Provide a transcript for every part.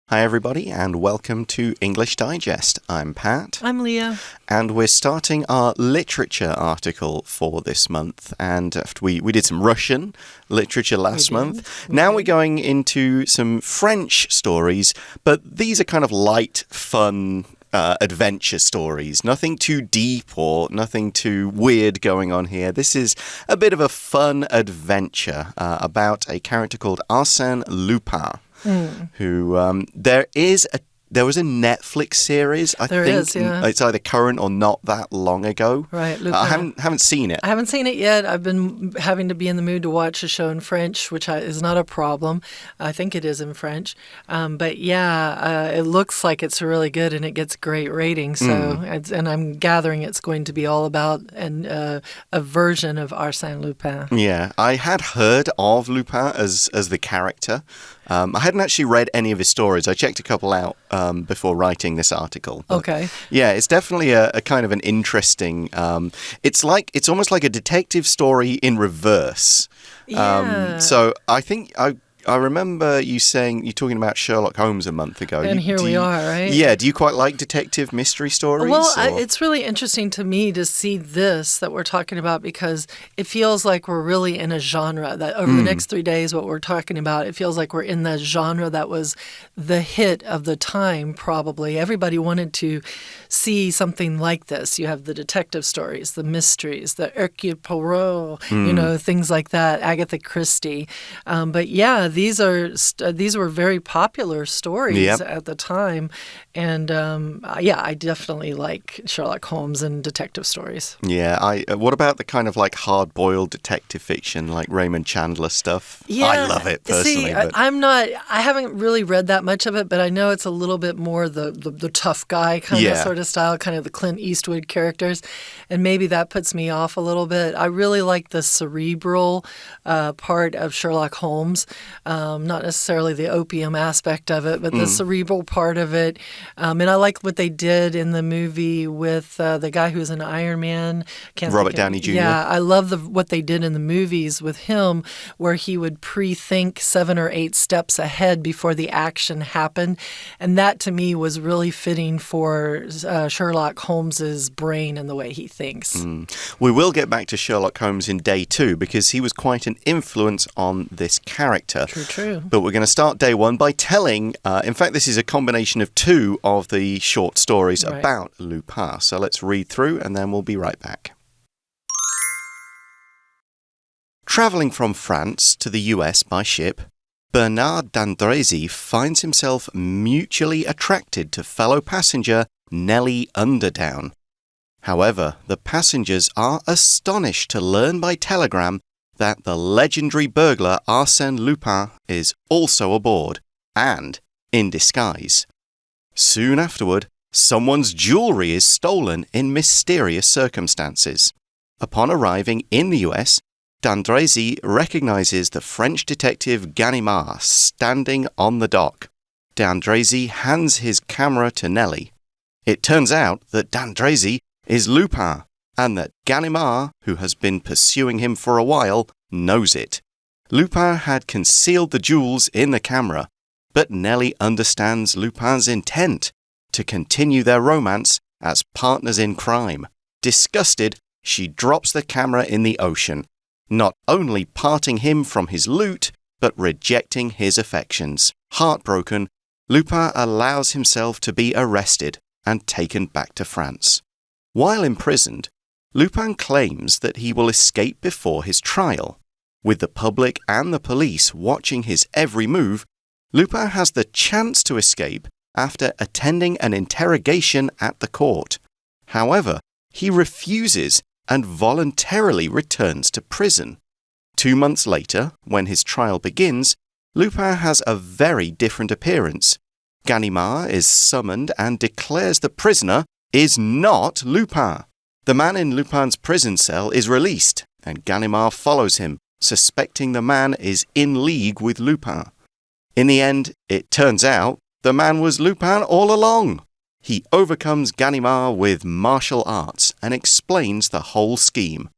Hi everybody and welcome to English Digest. I'm Pat. I'm Leah. And we're starting our literature article for this month. And we did some Russian literature last month. Now we're going into some French stories, but these are kind of light, fun adventure stories. Nothing too deep or nothing too weird going on here. This is a bit of a fun adventure about a character called Arsène Lupin. Who there was a Netflix series, I think. It's either current or not that long ago. Right, Lupin. I haven't seen it. I haven't seen it yet. I've been having to be in the mood to watch a show in French, which is not a problem. I think it is in French. But yeah, it looks like it's really good and it gets great ratings. So, and I'm gathering it's going to be all about a version of Arsène Lupin. Yeah, I had heard of Lupin as the character. I hadn't actually read any of his stories. I checked a couple out before writing this article. Okay. Yeah, it's definitely a kind of an interesting... It's almost like a detective story in reverse. Yeah. So I think... I remember you talking about Sherlock Holmes a month ago. And here we are, right? Yeah. Do you quite like detective mystery stories? Well, it's really interesting to me to see this that we're talking about because it feels like we're really in a genre that over the next 3 days, what we're talking about, it feels like we're in the genre that was the hit of the time, probably. Everybody wanted to see something like this. You have the detective stories, the mysteries, the Hercule Poirot, things like that, Agatha Christie. But yeah, these were very popular stories at the time, and I definitely like Sherlock Holmes and detective stories. Yeah, what about the kind of like hard-boiled detective fiction, like Raymond Chandler stuff? Yeah, I love it personally. See, I haven't really read that much of it, but I know it's a little bit more the tough guy kind of sort of style, kind of the Clint Eastwood characters, and maybe that puts me off a little bit. I really like the cerebral part of Sherlock Holmes. Not necessarily the opium aspect of it, but the cerebral part of it. And I like what they did in the movie with the guy who's an Iron Man. Robert Downey Jr. Yeah, I love what they did in the movies with him, where he would pre-think 7 or 8 steps ahead before the action happened. And that, to me, was really fitting for Sherlock Holmes's brain and the way he thinks. We will get back to Sherlock Holmes in day 2 because he was quite an influence on this character. True. But we're going to start day 1 by telling, in fact, this is a combination of 2 of the short stories about Lupin. So let's read through and then we'll be right back. Travelling from France to the US by ship, Bernard d'Andrézy finds himself mutually attracted to fellow passenger Nellie Underdown. However, the passengers are astonished to learn by telegram that the legendary burglar Arsène Lupin is also aboard, and in disguise. Soon afterward, someone's jewellery is stolen in mysterious circumstances. Upon arriving in the US, d'Andrézy recognises the French detective Ganimard standing on the dock. D'Andrézy hands his camera to Nellie. It turns out that d'Andrézy is Lupin, and that Ganimard, who has been pursuing him for a while, knows it. Lupin had concealed the jewels in the camera, but Nellie understands Lupin's intent to continue their romance as partners in crime. Disgusted, she drops the camera in the ocean, not only parting him from his loot, but rejecting his affections. Heartbroken, Lupin allows himself to be arrested and taken back to France. While imprisoned, Lupin claims that he will escape before his trial. With the public and the police watching his every move, Lupin has the chance to escape after attending an interrogation at the court. However, he refuses and voluntarily returns to prison. 2 months later, when his trial begins, Lupin has a very different appearance. Ganimard is summoned and declares the prisoner is not Lupin. The man in Lupin's prison cell is released, and Ganimard follows him, suspecting the man is in league with Lupin. In the end, it turns out the man was Lupin all along. He overcomes Ganimard with martial arts and explains the whole scheme.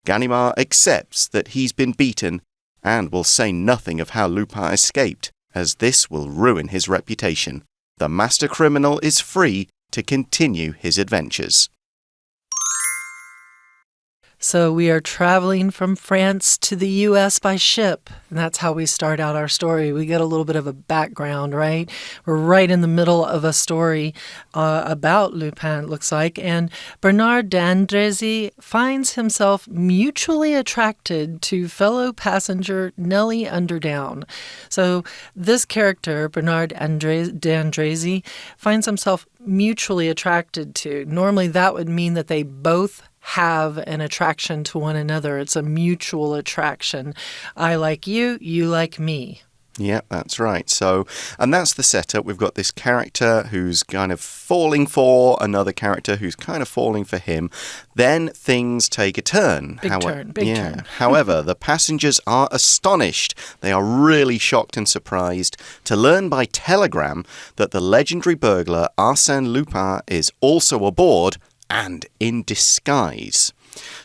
Ganimard accepts that he's been beaten and will say nothing of how Lupin escaped. as this will ruin his reputation. The master criminal is free to continue his adventures. So we are traveling from France to the U.S. by ship. And that's how we start out our story. We get a little bit of a background, right? We're right in the middle of a story about Lupin, it looks like. And Bernard d'Andrézy finds himself mutually attracted to fellow passenger Nellie Underdown. So this character, Bernard d'Andrézy, finds himself mutually attracted to. Normally that would mean that they both have an attraction to one another. It's a mutual attraction. I like you, you like me. Yeah, that's right. So, and that's the setup. We've got this character who's kind of falling for another character who's kind of falling for him. Then things take a turn. Big turn. However, the passengers are astonished. They are really shocked and surprised to learn by telegram that the legendary burglar Arsène Lupin is also aboard and in disguise.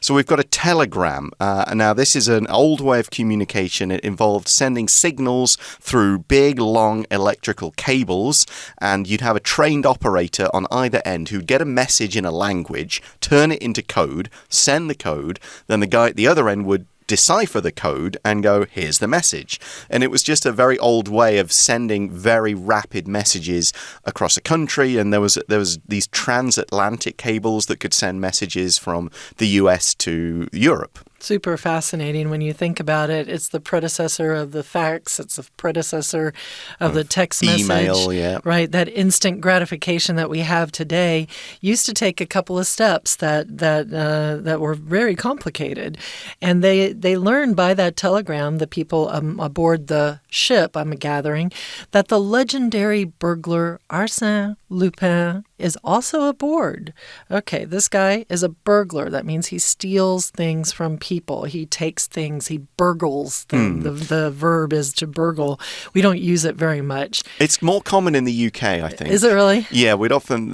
So we've got a telegram. Now, this is an old way of communication. It involved sending signals through big, long electrical cables, and you'd have a trained operator on either end who'd get a message in a language, turn it into code, send the code, then the guy at the other end would decipher the code and go, here's the message. And it was just a very old way of sending very rapid messages across a country, and there was these transatlantic cables that could send messages from the US to Europe. Super fascinating when you think about it. It's the predecessor of the fax. It's the predecessor of the text message. Email, yeah. Right? That instant gratification that we have today used to take a couple of steps that were very complicated. And they learned by that telegram, the people aboard the ship, I'm gathering, that the legendary burglar Arsène Lupin is also aboard. Okay, this guy is a burglar. That means he steals things from people. He takes things. He burgles them. The verb is to burgle. We don't use it very much. It's more common in the UK, I think. Is it really? Yeah, we'd often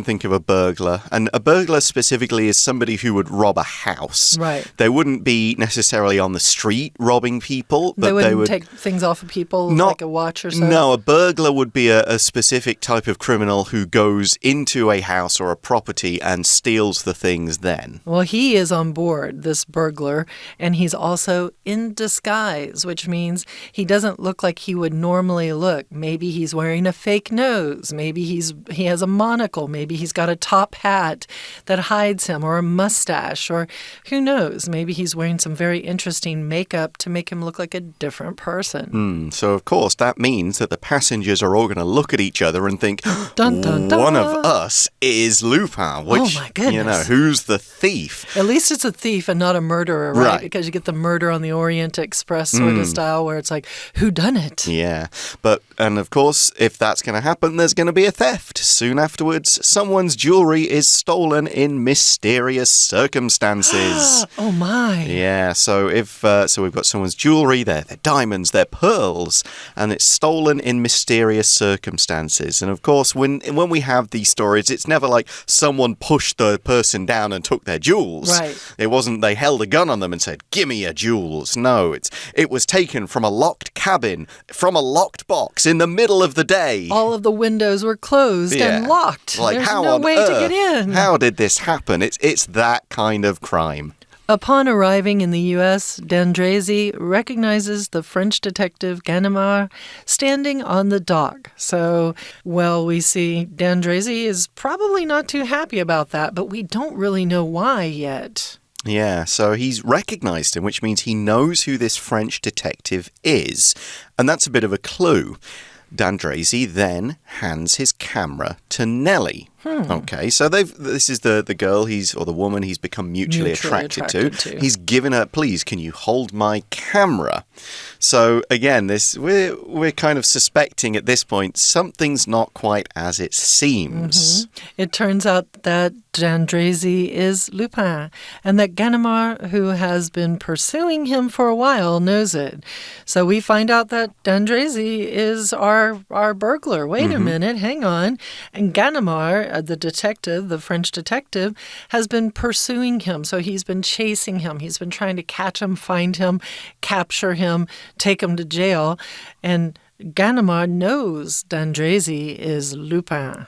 think of a burglar. And a burglar specifically is somebody who would rob a house. Right. They wouldn't be necessarily on the street robbing people, but they would take things off of people, like a watch or so? No, a burglar would be a specific type of criminal who goes into a house or a property and steals the things then. Well, he is on board, this burglar, and he's also in disguise, which means he doesn't look like he would normally look. Maybe he's wearing a fake nose. Maybe he has a monocle. Maybe he's got a top hat that hides him, or a mustache, or who knows? Maybe he's wearing some very interesting makeup to make him look like a different person. So, of course, that means that the passengers are all going to look at each other and think, dun, dun, dun. One of us is Lupin, which, oh my goodness. Who's the thief? At least it's a thief and not a murderer, right? Because you get the Murder on the Orient Express sort of style where it's like, who done it? Yeah, and of course, if that's going to happen, there's going to be a theft. Soon afterwards, someone's jewelry is stolen in mysterious circumstances. Oh my. Yeah, so so we've got someone's jewelry, their diamonds, their pearls, and it's stolen in mysterious circumstances. And of course, when we have these stories, it's never like someone pushed the person down and took their jewels. Right. It wasn't they held a gun on them and said, "Give me your jewels." No, it was taken from a locked cabin, from a locked box in the middle of the day. All of the windows were closed and locked. Like, There's how no on way earth, to get in. How did this happen? It's that kind of crime. Upon arriving in the U.S., d'Andrézy recognizes the French detective Ganimard standing on the dock. So, we see d'Andrézy is probably not too happy about that, but we don't really know why yet. Yeah, so he's recognized him, which means he knows who this French detective is. And that's a bit of a clue. D'Andrézy then hands his camera to Nellie. Okay, so this is the girl or the woman he's become mutually attracted to. He's given her, please, can you hold my camera? So again, we're kind of suspecting at this point something's not quite as it seems. It turns out that d'Andrézy is Lupin, and that Ganimard, who has been pursuing him for a while, knows it. So we find out that d'Andrézy is our burglar. Wait a minute, hang on. And Ganimard, the French detective, has been pursuing him. So he's been chasing him. He's been trying to catch him, find him, capture him, take him to jail. And Ganimard knows D'Andresi is Lupin.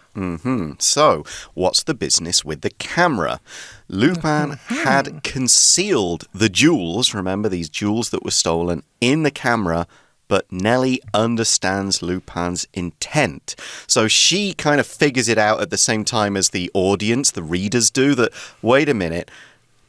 So, what's the business with the camera? Lupin had concealed the jewels, remember these jewels that were stolen, in the camera, but Nellie understands Lupin's intent. So she kind of figures it out at the same time as the audience, the readers do, that, wait a minute,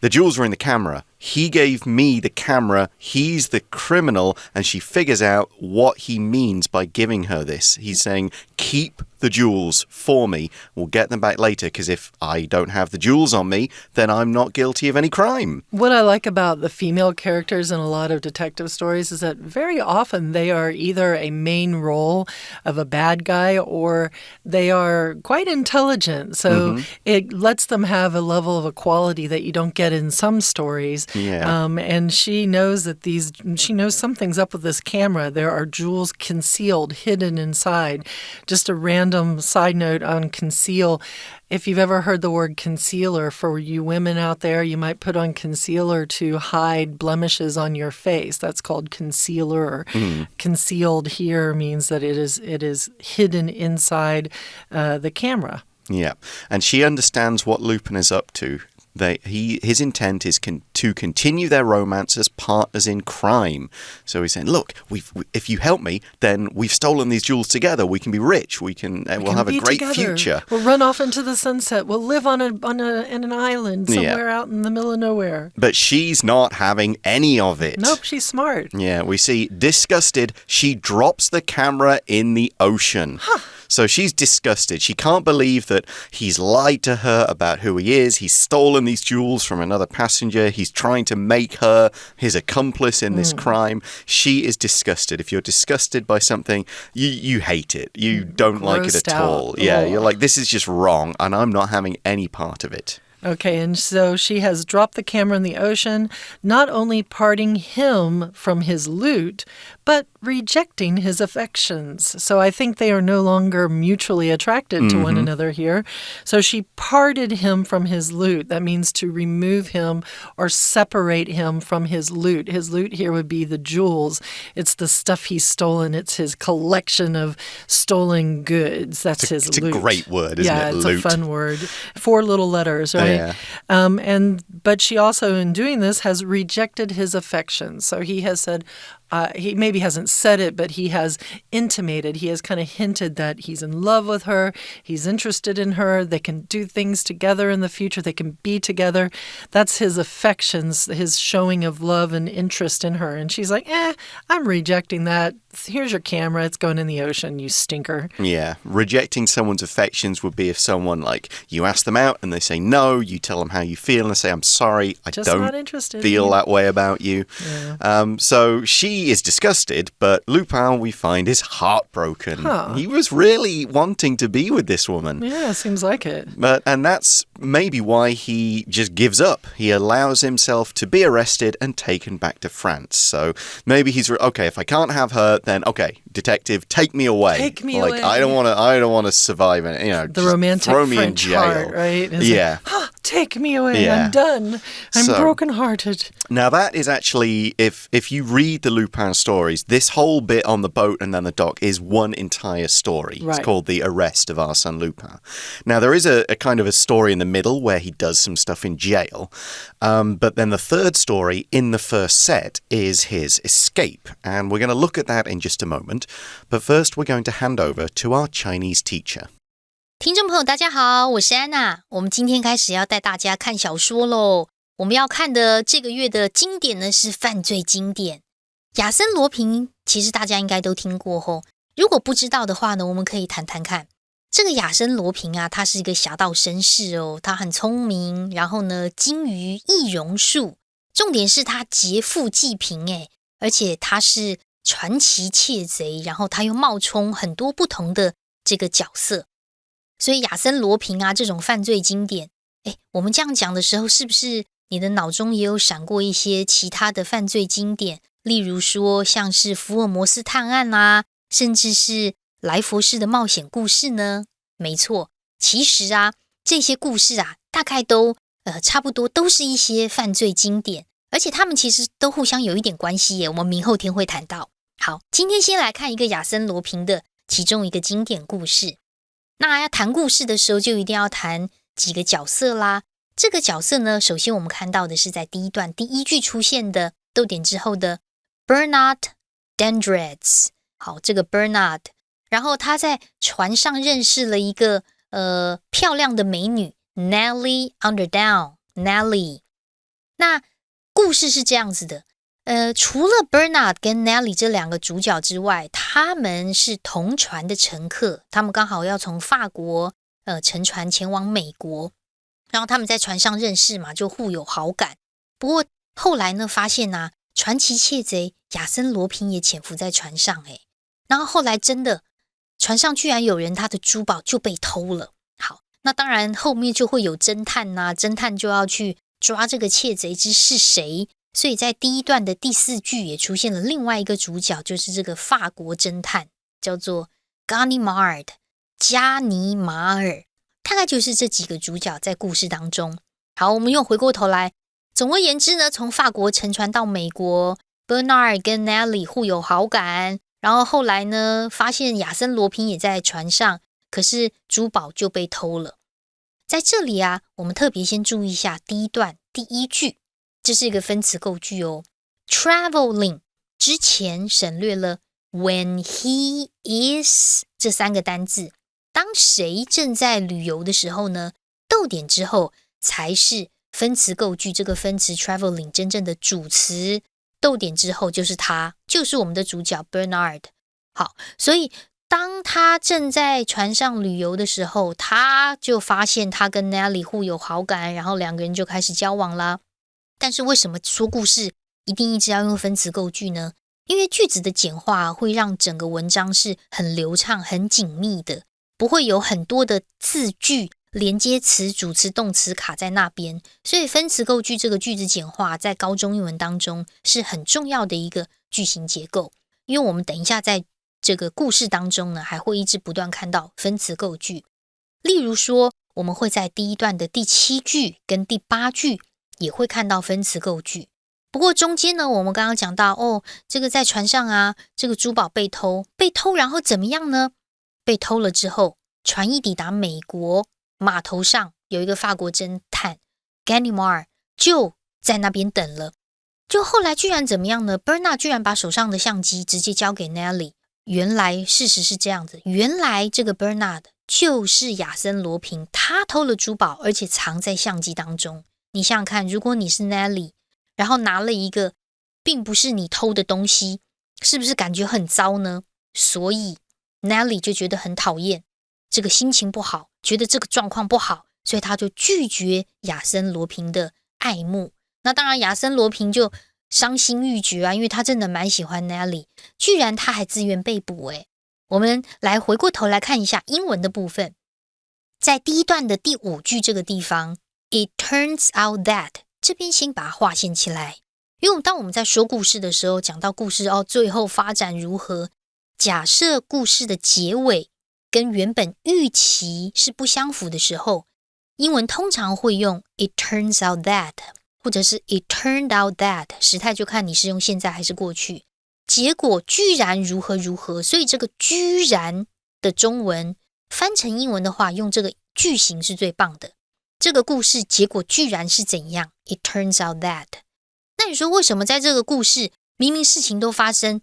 the jewels were in the camera. He gave me the camera. He's the criminal. And she figures out what he means by giving her this. He's saying, keep the jewels for me. We'll get them back later because if I don't have the jewels on me, then I'm not guilty of any crime. What I like about the female characters in a lot of detective stories is that very often they are either a main role of a bad guy or they are quite intelligent. So it lets them have a level of equality that you don't get in some stories. Yeah. And she knows that she knows something's up with this camera. There are jewels concealed, hidden inside. Just a random side note on conceal. If you've ever heard the word concealer, for you women out there, you might put on concealer to hide blemishes on your face. That's called concealer. Concealed here means that it is hidden inside the camera. Yeah. And she understands what Lupin is up to. His intent is to continue their romance as partners in crime. So he's saying, look, if you help me, then we've stolen these jewels together. We can be rich. We'll have a great future. We'll run off into the sunset. We'll live on an island somewhere out in the middle of nowhere. But she's not having any of it. Nope, she's smart. Yeah, we see, disgusted, she drops the camera in the ocean. So she's disgusted. She can't believe that he's lied to her about who he is. He's stolen these jewels from another passenger. He's trying to make her his accomplice in this crime. She is disgusted. If you're disgusted by something, you hate it. You don't like it at all. Yeah, you're like, this is just wrong, and I'm not having any part of it. Okay, and so she has dropped the camera in the ocean, not only parting him from his loot, but rejecting his affections. So I think they are no longer mutually attracted to one another here. So she parted him from his loot. That means to remove him or separate him from his loot. His loot here would be the jewels. It's the stuff he's stolen. It's his collection of stolen goods. That's his loot. It's a great word, isn't it? Yeah, it's loot. A fun word. 4 little letters, right? Yeah. But she also, in doing this, has rejected his affections. So he has said, he maybe hasn't said it, but he has intimated, he has kind of hinted that he's in love with her, he's interested in her, they can do things together in the future, they can be together. That's his affections, his showing of love and interest in her. And she's like, I'm rejecting that. Here's your camera, it's going in the ocean, you stinker. Yeah, rejecting someone's affections would be if someone, like, you ask them out and they say no, you tell them how you feel and they say, I'm sorry, I Just don't not interested feel that way about you. Yeah. So she is disgusted, but Lupin, we find, is heartbroken. He was really wanting to be with this woman. Yeah, seems like it. And that's maybe why he just gives up. He allows himself to be arrested and taken back to France. So maybe he's okay, if I can't have her, then okay, detective, take me away. Take me away. I don't want to survive in it. You know, the romantic throw me French in jail. heart, right? Take me away. Yeah. I'm done. I'm brokenhearted. Now that is actually, if you read the Lupin stories, this whole bit on the boat and then the dock is one entire story. Right. It's called The Arrest of Arsène Lupin. Now there is a kind of a story in the middle where he does some stuff in jail. But then the third story in the first set is his escape. And we're going to look at that in just a moment. But first we're going to hand over to our Chinese teacher. 听众朋友大家好，我是安娜。我们今天开始要带大家看小说咯。我们要看的这个月的经典呢是犯罪经典。亚森罗平其实大家应该都听过吼。如果不知道的话呢，我们可以谈谈看。这个亚森罗平啊，他是一个侠盗绅士哦，他很聪明，然后呢精于易容术，重点是他劫富济贫诶，而且他是传奇窃贼，然后他又冒充很多不同的这个角色。所以亚森罗平啊这种犯罪经典，我们这样讲的时候，是不是你的脑中也有闪过一些其他的犯罪经典？例如说像是福尔摩斯探案啊，甚至是莱佛士的冒险故事呢？没错，其实啊这些故事啊大概都差不多都是一些犯罪经典，而且他们其实都互相有一点关系耶，我们明后天会谈到。好，今天先来看一个亚森罗平的其中一个经典故事。那要谈故事的时候，就一定要谈几个角色啦。这个角色呢，首先我们看到的是在第一段第一句出现的逗点之后的 Bernard Dandridge。好，这个 Bernard， 然后他在船上认识了一个漂亮的美女 Nellie Underdown。Nellie， 那故事是这样子的，除了 Bernard 跟 Nellie 这两个主角之外，他们是同船的乘客，他们刚好要从法国乘船前往美国，然后他们在船上认识嘛，就互有好感。不过后来呢，发现啊，传奇窃贼亚森罗平也潜伏在船上然后后来真的船上居然有人他的珠宝就被偷了。好，那当然后面就会有侦探啊，侦探就要去抓这个窃贼之是谁。所以在第一段的第4句也出现了另外一个主角，就是这个法国侦探，叫做 Ganimard 加尼马尔，大概就是这几个主角在故事当中。好，我们又回过头来，总而言之呢，从法国乘船到美国， Bernard 跟 Nellie 互有好感，然后后来呢，发现亚森罗平也在船上，可是珠宝就被偷了。在这里啊，我们特别先注意一下第一段第1句，这是一个分词构句哦。 Traveling 之前省略了 when he is 这3个单字，当谁正在旅游的时候呢，逗点之后才是分词构句，这个分词 traveling 真正的主词，逗点之后就是他，就是我们的主角 Bernard。 好，所以当他正在船上旅游的时候，他就发现他跟 Nellie 互有好感，然后2个人就开始交往啦。但是为什么说故事一定一直要用分词构句呢？因为句子的简化会让整个文章是很流畅很紧密的，不会有很多的字句连接词主词动词卡在那边，所以分词构句这个句子简化在高中英文当中是很重要的一个句型结构。因为我们等一下在这个故事当中呢，还会一直不断看到分词构句。例如说，我们会在第一段的第7句跟第8句也会看到分词构句。不过中间呢，我们刚刚讲到这个在船上啊，这个珠宝被偷，然后怎么样呢？被偷了之后，船一抵达美国，码头上有一个法国侦探 Ganimard 就在那边等了。就后来居然怎么样呢？ Bernard 居然把手上的相机直接交给 Nellie。 原来事实是这样子，原来这个 Bernard 就是亚森罗平，他偷了珠宝，而且藏在相机当中。你想想看，如果你是 Nellie， 然后拿了一个并不是你偷的东西，是不是感觉很糟呢？所以 Nellie 就觉得很讨厌，这个心情不好，觉得这个状况不好，所以他就拒绝亚森罗平的爱慕。那当然亚森罗平就伤心欲绝啊，因为他真的蛮喜欢 Nellie， 居然他还自愿被捕我们来回过头来看一下英文的部分，在第一段的第5句这个地方， It turns out that 这边先把它划线起来，因为当我们在说故事的时候，讲到故事最后发展如何，假设故事的结尾跟原本预期是不相符的时候，英文通常会用 It turns out that， 或者是 It turned out that， 时态就看你是用现在还是过去。结果居然如何如何，所以这个居然的中文翻成英文的话，用这个句型是最棒的。这个故事结果居然是怎样？ It turns out that。 那你说为什么在这个故事明明事情都发生，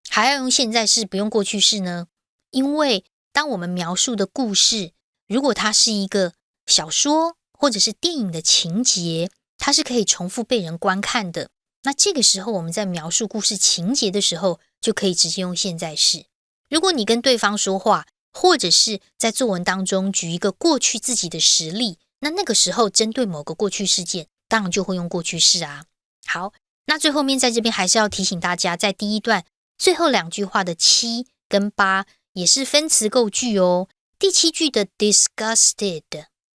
还要用现在式不用过去式呢？因为当我们描述的故事，如果它是一个小说或者是电影的情节，它是可以重复被人观看的。那这个时候我们在描述故事情节的时候，就可以直接用现在式。如果你跟对方说话，或者是在作文当中举一个过去自己的实例，那个时候针对某个过去事件，当然就会用过去式啊。好，那最后面在这边还是要提醒大家，在第一段最后2句话的7跟8也是分词构句哦。第7句的 disgusted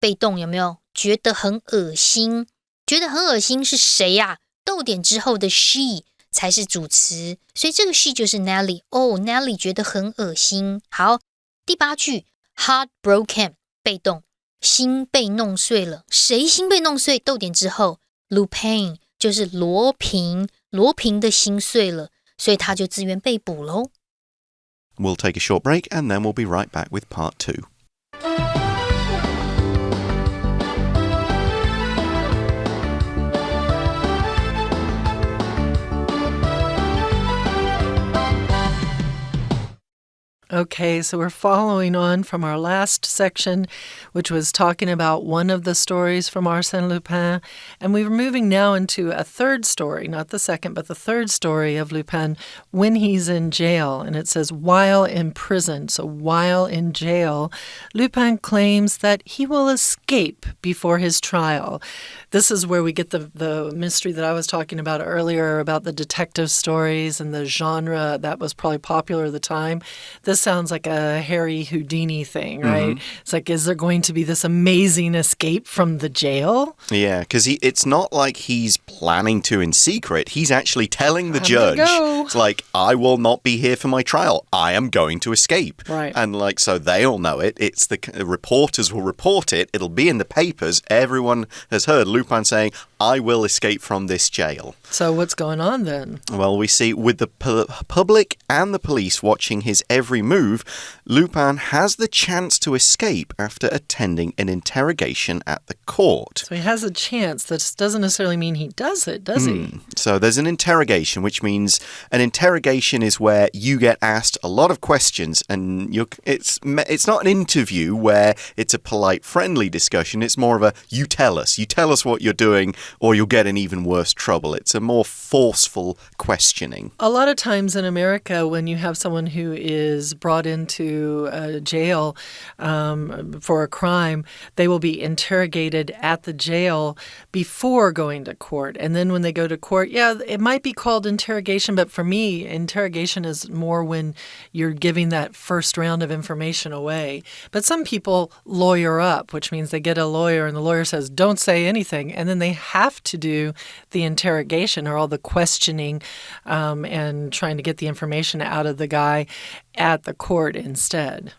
被动有没有？觉得很恶心，觉得很恶心是谁呀？逗点之后的 she 才是主词，所以这个 she 就是 Nellie。 Nellie 觉得很恶心。好，第8句 heartbroken 被动，心被弄碎了，谁心被弄碎？逗点之后 Lupin 就是罗平，罗平的心碎了，所以他就自愿被捕咯。We'll take a short break and then we'll be right back with part 2. Okay, so we're following on from our last section, which was talking about one of the stories from Arsène Lupin. And we're moving now into a third story, not the second, but the third story of Lupin when he's in jail. And it says, while in prison. So while in jail, Lupin claims that he will escape before his trial. This is where we get the mystery that I was talking about earlier about the detective stories and the genre that was probably popular at the time. This sounds like a Harry Houdini thing, right? Mm-hmm. It's like, is there going to be this amazing escape from the jail? Yeah, because it's not like he's planning to in secret. He's actually telling the judge, it's like, I will not be here for my trial. I am going to escape. Right. And like, so they all know it. It's the reporters will report it. It'll be in the papers. Everyone has heard Lupin saying, I will escape from this jail. So what's going on then? Well, we see with the public and the police watching his every move, Lupin has the chance to escape after attending an interrogation at the court. So he has a chance. That doesn't necessarily mean he does it, does he? So there's an interrogation, which means an interrogation is where you get asked a lot of questions, and it's not an interview where it's a polite, friendly discussion. It's more of a, you tell us what you're doing, or you'll get in even worse trouble. It's a more forceful questioning. A lot of times in America, when you have someone who is brought into jail for a crime, they will be interrogated at the jail before going to court. And then when they go to court, yeah, it might be called interrogation, but for me, interrogation is more when you're giving that first round of information away. But some people lawyer up, which means they get a lawyer and the lawyer says, don't say anything. And then they have to do the interrogation or all the questioning and trying to get the information out of the guy at the court instead.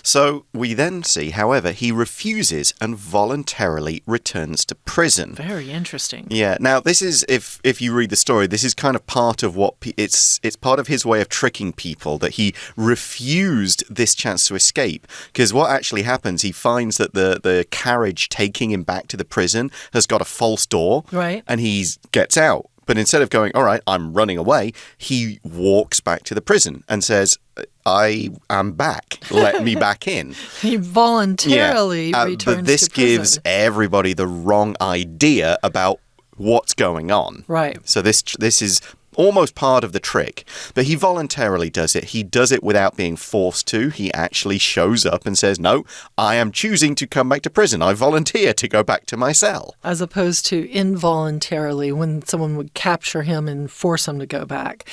So we then see, however, he refuses and voluntarily returns to prison. Very interesting. Yeah. Now, this is, if you read the story, this is kind of part of what it's part of his way of tricking people, that he refused this chance to escape. Because what actually happens, he finds that the carriage taking him back to the prison has got a false door. Right. And he gets out. But instead of going, all right, I'm running away, he walks back to the prison and says, I am back. Let me back in. He voluntarily returns to prison. But this gives everybody the wrong idea about what's going on. Right. So this is almost part of the trick. But he voluntarily does it. He does it without being forced to. He actually shows up and says, no, I am choosing to come back to prison. I volunteer to go back to my cell. As opposed to involuntarily when someone would capture him and force him to go back.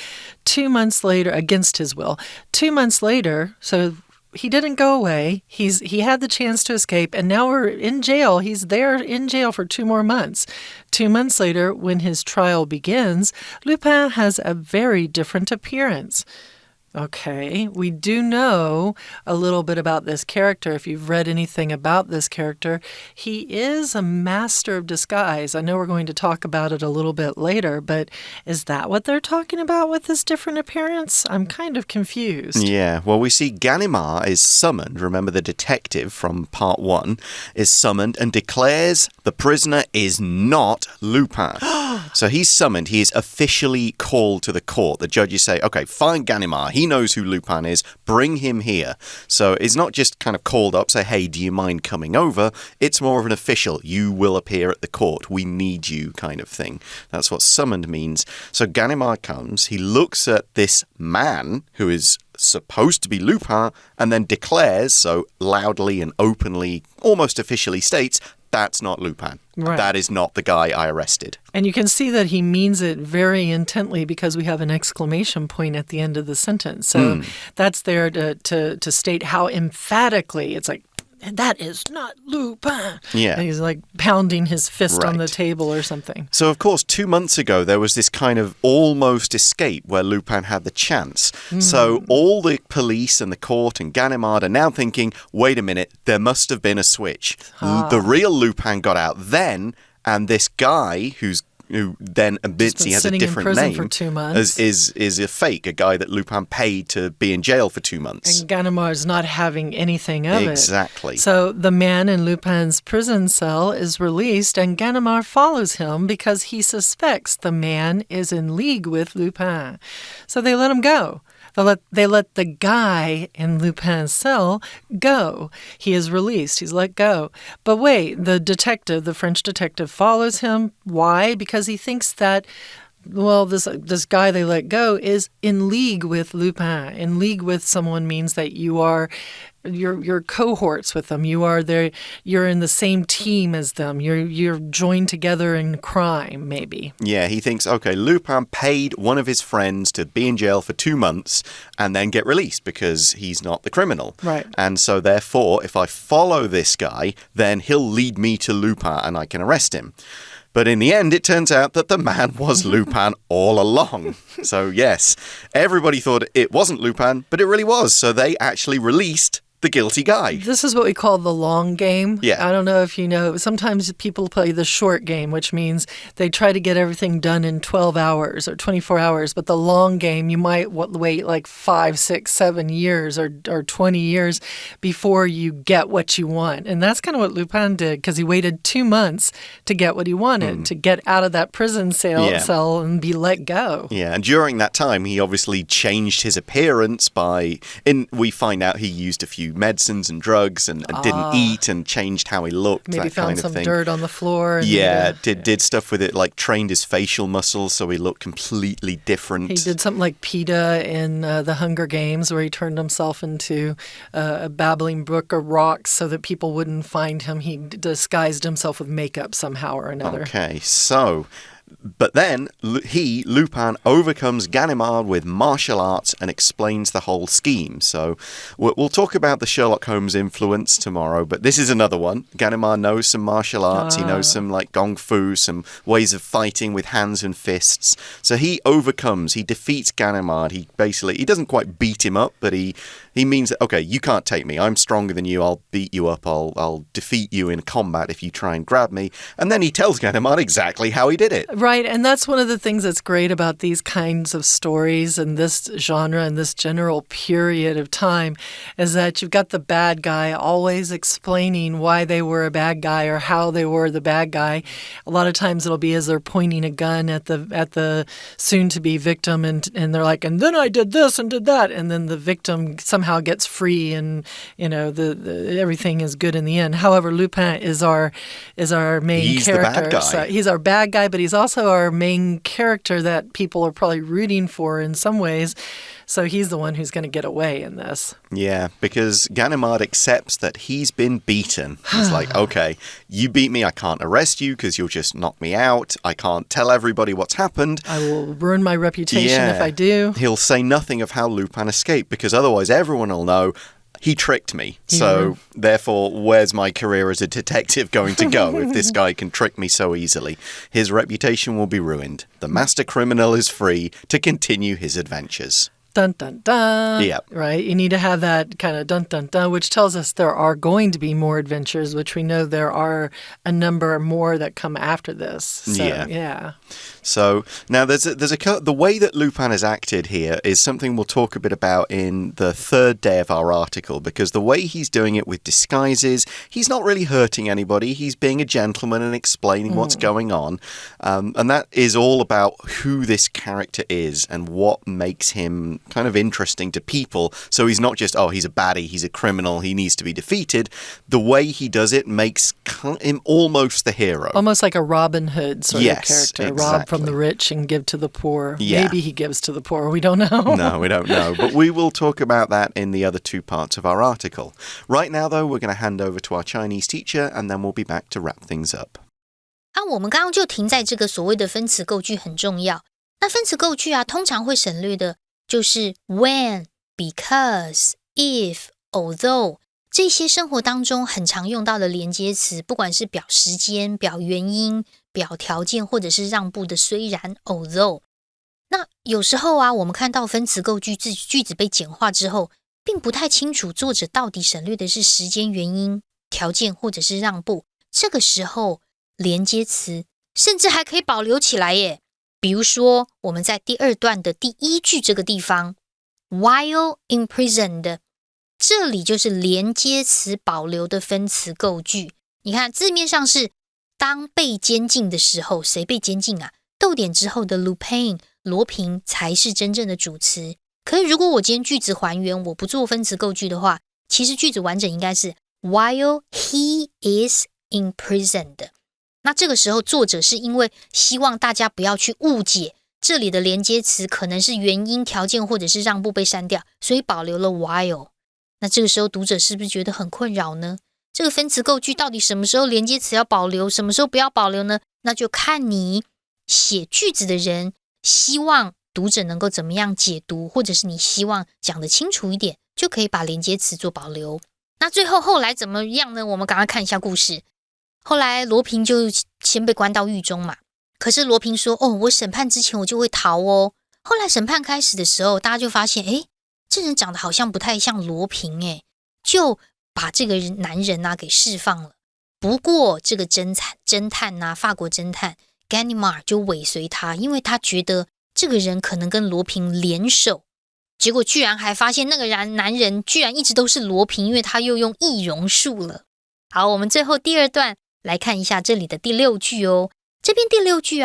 2 months later, against his will. 2 months later, so he didn't go away. He had the chance to escape, and now we're in jail. He's there in jail for 2 more months. 2 months later, when his trial begins, Lupin has a very different appearance. Okay, we do know a little bit about this character. If you've read anything about this character, he is a master of disguise. I know we're going to talk about it a little bit later, but is that what they're talking about with this different appearance? I'm kind of confused. Yeah, well, we see Ganimard is summoned. Remember, the detective from part 1 is summoned and declares the prisoner is not Lupin. So he's summoned. He is officially called to the court. The judges say, okay, find Ganimard. He knows who Lupin is. Bring him here. So it's not just kind of called up, say, hey, do you mind coming over? It's more of an official. You will appear at the court. We need you kind of thing. That's what summoned means. So Ganimard comes. He looks at this man who is supposed to be Lupin and then declares, so loudly and openly, almost officially states, that's not Lupin. Right. That is not the guy I arrested. And you can see that he means it very intently because we have an exclamation point at the end of the sentence. So that's there to state how emphatically it's like, that is not Lupin. Yeah. And he's like pounding his fist on the table or something. So, of course, 2 months ago, there was this kind of almost escape where Lupin had the chance. So all the police and the court and Ganimard are now thinking, wait a minute, there must have been a switch. The real Lupin got out then, and this guy who's who then admits he has a different name, for 2 months. is a fake, a guy that Lupin paid to be in jail for 2 months. And Ganimard's not having anything of Exactly. it. So the man in Lupin's prison cell is released, and Ganimard follows him because he suspects the man is in league with Lupin. So they let him go. They let the guy in Lupin's cell go. He is released. He's let go. But wait, the French detective follows him. Why? Because he thinks that, well, this guy they let go is in league with Lupin. In league with someone means that you're cohorts with them. You're in the same team as them. You're joined together in crime, maybe. Yeah, he thinks, okay, Lupin paid one of his friends to be in jail for 2 months and then get released because he's not the criminal. Right. And so therefore, if I follow this guy, then he'll lead me to Lupin and I can arrest him. But in the end, it turns out that the man was Lupin all along. So yes, everybody thought it wasn't Lupin, but it really was. So they actually released the guilty guy. This is what we call the long game. Yeah. I don't know if you know, sometimes people play the short game, which means they try to get everything done in 12 hours or 24 hours. But the long game, you might wait like 5, 6, 7 years or 20 years before you get what you want. And that's kind of what Lupin did, because he waited 2 months to get what he wanted, to get out of that prison cell and be let go. Yeah, and during that time, he obviously changed his appearance we find out he used a few medicines and drugs and didn't eat and changed how he looked. Maybe that found kind of some thing. dirt on the floor. And did stuff with it, like trained his facial muscles so he looked completely different. He did something like PETA in the Hunger Games, where he turned himself into a babbling brook of rocks so that people wouldn't find him. He disguised himself with makeup somehow or another. Okay, so... But then Lupin, overcomes Ganimard with martial arts and explains the whole scheme. So we'll talk about the Sherlock Holmes influence tomorrow, but this is another one. Ganimard knows some martial arts. He knows some like Kung Fu, some ways of fighting with hands and fists. So he defeats Ganimard. He doesn't quite beat him up, but he means that, okay, you can't take me. I'm stronger than you. I'll beat you up. I'll defeat you in combat if you try and grab me. And then he tells Ganimard exactly how he did it. Right, and that's one of the things that's great about these kinds of stories and this genre and this general period of time, is that you've got the bad guy always explaining why they were a bad guy or how they were the bad guy. A lot of times it'll be as they're pointing a gun at the soon-to-be victim, and they're like, and then I did this and did that, and then the victim somehow gets free, and the everything is good in the end. However, Lupin is our main character. The bad guy. So he's our bad guy, but he's also our main character that people are probably rooting for in some ways. So he's the one who's going to get away in this. Yeah, because Ganimard accepts that he's been beaten. He's like, okay, you beat me. I can't arrest you because you'll just knock me out. I can't tell everybody what's happened. I will ruin my reputation if I do. He'll say nothing of how Lupin escaped, because otherwise everyone will know he tricked me. So therefore, where's my career as a detective going to go if this guy can trick me so easily? His reputation will be ruined. The master criminal is free to continue his adventures. Dun, dun, dun. Yeah. Right? You need to have that kind of dun, dun, dun, which tells us there are going to be more adventures, which we know there are a number more that come after this. So, yeah. So now the way that Lupin has acted here is something we'll talk a bit about in the third day of our article, because the way he's doing it with disguises, he's not really hurting anybody. He's being a gentleman and explaining what's going on. And that is all about who this character is and what makes him kind of interesting to people. So he's not just, he's a baddie, he's a criminal, he needs to be defeated. The way he does it makes him almost the hero. Almost like a Robin Hood sort of character. Exactly. Rob from the rich and give to the poor. Yeah. Maybe he gives to the poor. We don't know. No, we don't know. But we will talk about that in the other two parts of our article. Right now, though, we're going to hand over to our Chinese teacher, and then we'll be back to wrap things up. 我们刚刚就停在这个所谓的分词构句很重要。那分词构句通常会省略的就是 when, because, if, although 这些生活当中很常用到的连接词，不管是表时间、表原因、表条件，或者是让步的虽然 although。那有时候我们看到分词构句句子被简化之后，并不太清楚作者到底省略的是时间、原因、条件或者是让步。这个时候连接词甚至还可以保留起来耶。比如说，我们在第2段的第1句这个地方 while imprisoned， 这里就是连接词保留的分词构句。你看字面上是当被监禁的时候，谁被监禁啊？逗点之后的 Lupin 罗平才是真正的主词。可是如果我今天句子还原，我不做分词构句的话，其实句子完整应该是 while he is imprisoned。 那这个时候作者是因为希望大家不要去误解这里的连接词可能是原因、条件或者是让步被删掉，所以保留了 while。 那这个时候读者是不是觉得很困扰呢？这个分词构句到底什么时候连接词要保留，什么时候不要保留呢？那就看你写句子的人希望读者能够怎么样解读，或者是你希望讲得清楚一点，就可以把连接词做保留。那最后来怎么样呢？我们赶快看一下故事。后来罗平就先被关到狱中嘛，可是罗平说我审判之前我就会逃哦。后来审判开始的时候，大家就发现这人长得好像不太像罗平就把这个男人给释放了。不过这个侦探法国侦探 Ganimard 就尾随他，因为他觉得这个人可能跟罗平联手，结果居然还发现那个男人居然一直都是罗平，因为他又用易容术了。好，我们最后第2段来看一下这里的第6句哦。这边第6句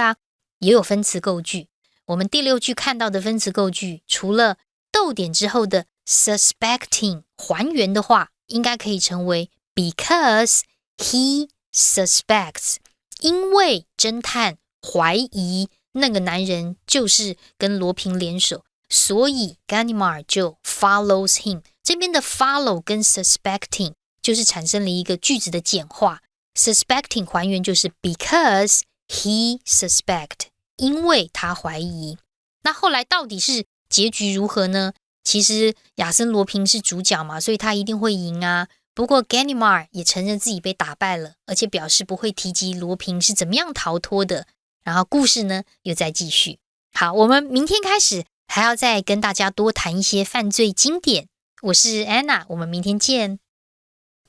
也有分词构句。我们第6句看到的分词构句，除了逗点之后的 suspecting 还原的话，应该可以成为 because he suspects， 因为侦探怀疑那个男人就是跟罗平联手，所以 Ganimard 就 follows him。 这边的 follow 跟 suspecting 就是产生了一个句子的简化。 suspecting 还原就是 because he suspect， 因为他怀疑。那后来到底是结局如何呢？其实亚森罗平是主角嘛，所以他一定会赢啊。不过 Ganimard 也承认自己被打败了，而且表示不会提及罗平是怎么样逃脱的。然后故事呢又再继续。好，我们明天开始还要再跟大家多谈一些犯罪经典。我是 Anna， 我们明天见。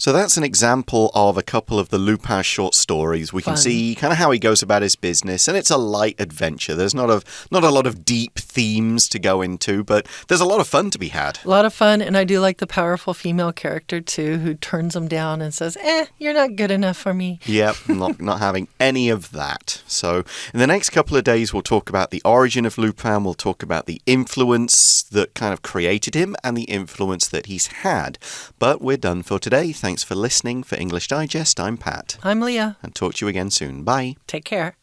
So that's an example of a couple of the Lupin short stories. We can see kind of how he goes about his business, and it's a light adventure. There's not a lot of deep themes to go into, but there's a lot of fun to be had. A lot of fun, and I do like the powerful female character too, who turns him down and says, you're not good enough for me. Yep, not having any of that. So in the next couple of days, we'll talk about the origin of Lupin. We'll talk about the influence that kind of created him and the influence that he's had. But we're done for today. Thanks for listening. For English Digest, I'm Pat. I'm Leah. And talk to you again soon. Bye. Take care.